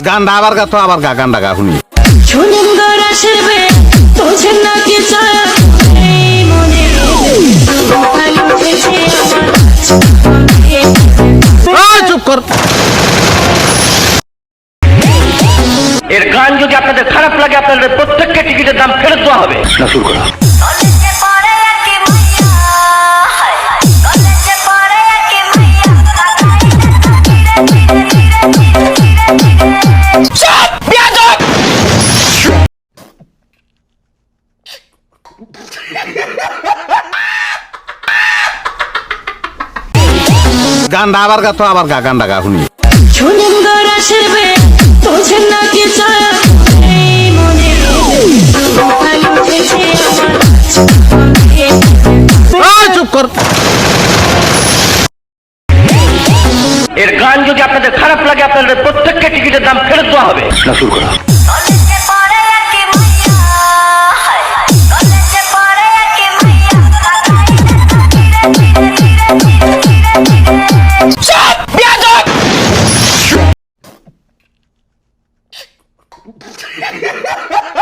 গান্ডা আবার গা তো আবার গা গান্ডা গা শুনি চুপ কর। এর গান যদি আপনাদের খারাপ লাগে আপনাদের প্রত্যেককে টিকিটের দাম ফেরত দেওয়া হবে। না শুরু করো। গান্ডা আবার গা তো আবার গা গান্ডা গা শুনি চুপ কর। এর গান যদি আপনাদের খারাপ লাগে আপনাদের প্রত্যেককে টিকিটের দাম ফেরত দেওয়া হবে। না শুরু করো। Ha ha ha!